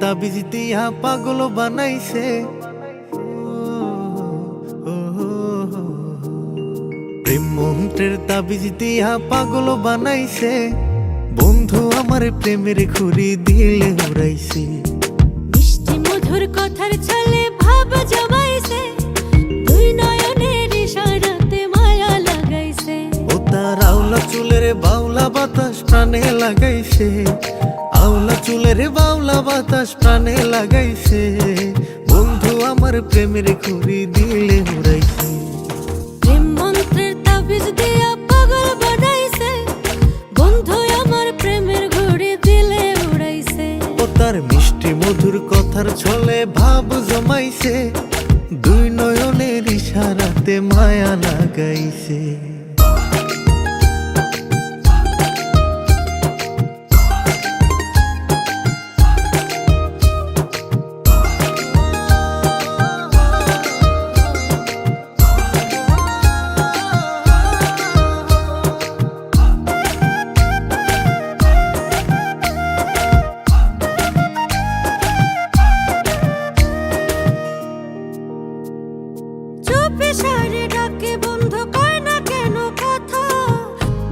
তাবিজ দিয়া পাগল বানাইছে। প্রেম মন্ত্রের তাবিজ দিয়া পাগল বানাইছে। বন্ধু আমার প্রেমের ঘুরি দিলে উড়াইছে। মিষ্টি মধুর কথার ছলে ভাব জমাইছে, দুই নয়নের ইশারাতে মায়া লাগাইছে। ও তার আওলা চুলের বাউলা বাতাস প্রাণে লাগাইছে। আওলা চুলের বাউলা বাতাস প্রাণে লাগাইছে। বন্ধু আমার প্রেমের ঘুরি দিলে উড়াইছে। প্রেম মন্ত্রের তাবিজ দিয়া পাগল বানাইছে, বন্ধু আমার প্রেমের ঘুড়ি দিলে উড়াইছে। ও তার মিষ্টি মধুর কথার ছলে ভাব জমাইছে। দুই নয়নের ইশারাতে মায়া লাগাইছে। চুপি সারে ডাকে বন্ধু কয় না কেন কথা,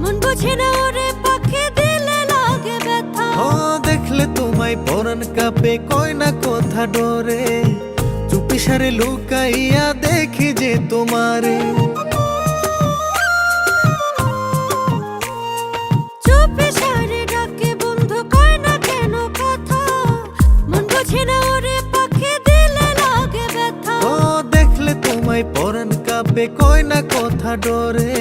মন বুঝে না ওরে পাখি দিলে লাগে ব্যথা। ও দেখলে তোমায় পরাণ কাঁপে কয় না কথা ডরে। চুপি সারে লুকাইয়া দেখি যে তোমারে। চুপি সারে ডাকে বন্ধু কয় না কেন কথা, মন বুঝে না ওরে পাখি দিলে লাগে ব্যথা। ও দেখলে তোমায় পরাণ কাঁপে কয় না কথা ডরে।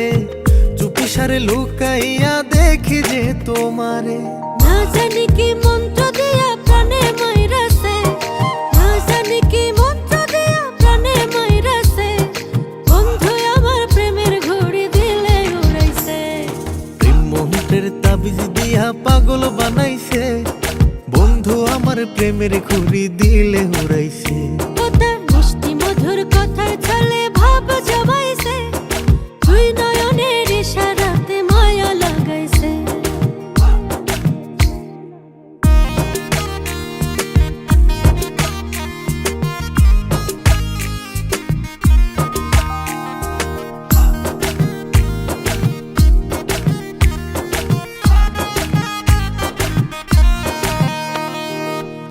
চুপি সারে লুকাইয়া দেখি যে তোমারে। না জানি কি মন্ত্র দিয়া প্রাণে মাইরাছে, না জানি কি মন্ত্র দিয়া প্রাণে মাইরাছে। বন্ধু আমার প্রেমের ঘুড়ি দিলে উড়াইছে। প্রেম মন্ত্রের তাবিজ দিয়া পাগল বানাইছে। বন্ধু আমার প্রেমের ঘুরি দিলে উড়াইছে। ও তার মিষ্টি মধুর কথার ছলে ভাব জমাইছে, দুই নয়নের ইশারাতে মায়া লাগাইছে।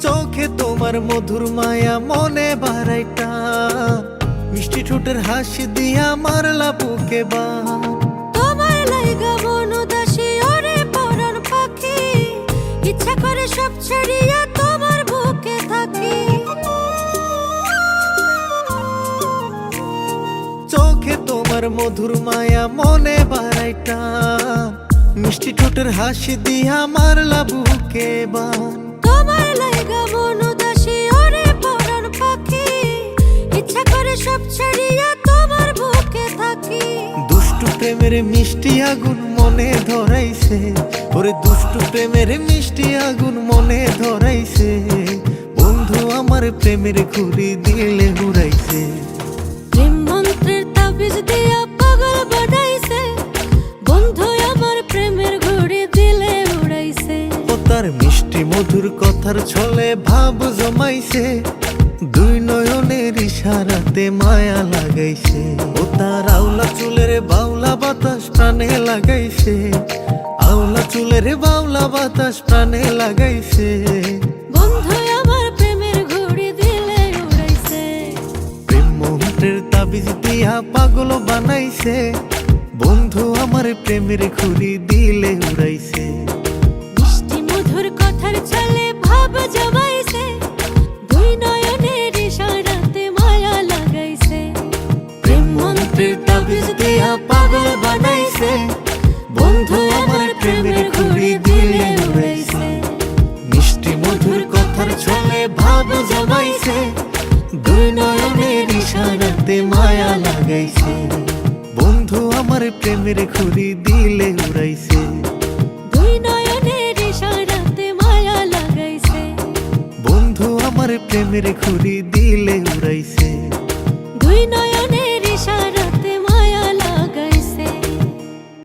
চোখে তোমার মধুর মায়া মনে বাড়াইটা। মিষ্টি ঠোঁটের হাসি দিয়া মারলা বুকে বান। তোমার লাইগা মন উদাসী ওরে পরাণ পাখি, ইচ্ছা করে সব ছাড়িয়া তোমার বুকে থাকি। চোখে তোমার মধুর মায়া মনে বাড়াইটা। মিষ্টি ঠোঁটের হাসি দিয়া মারলা বুকে বান। তোমার লাইগা মন উদাসী ওরে পরাণ পাখি, ইচ্ছা করে সব ছাড়িয়া তোমার বুকে থাকি। দুষ্টু প্রেমের মিষ্টি আগুন মনে ধরাইছে। ওরে দুষ্টু প্রেমের মিষ্টি আগুন মনে ধরাইছে। বন্ধু আমার প্রেমের ঘুরি দিলে উড়াইছে। প্রেম মন্ত্রের তাবিজ দিয়া পাগল বানাইছে, বন্ধু আমার প্রেমের ঘুড়ি দিলে উড়াইছে। ও তার মিষ্টি মধুর কথার ছলে ভাব জমাইছে। দুই নয়নের ইশারাতে মায়া লাগাইছে। ও তার আওলা চুলের বাউলা বাতাস প্রাণে লাগাইছে। আওলা চুলের বাউলা বাতাস প্রাণে লাগাইছে। বন্ধু আমার প্রেমের ঘুড়ি দিলে উড়াইছে। প্রেম মন্ত্রের তাবিজ দিয়া পাগল বানাইছে। বন্ধু আমার প্রেমের ঘুরি দিলে উড়াইছে। মিষ্টি মধুর কথার ছলে ভাব জমাইছে, দুই নয়নের ইশারাতে মায়া লাগাইছে। প্রেম মন্ত্রের তাবিজ দিয়া পাগল বানাইছে। বন্ধু আমার প্রেমের ঘুরি দিলে উড়াইছে। মিষ্টি মধুর কথার ছলে ভাব জমাইছে। দুই নয়নের ইশারাতে মায়া লাগাইছে। বন্ধু আমার প্রেমের ঘুরি দিলে উড়াইছে। দুই নয়নের ইশারাতে মায়া লাগাইছে। বন্ধু আমার প্রেমের ঘুরি দিলে উড়াইছে। দুই নয়নের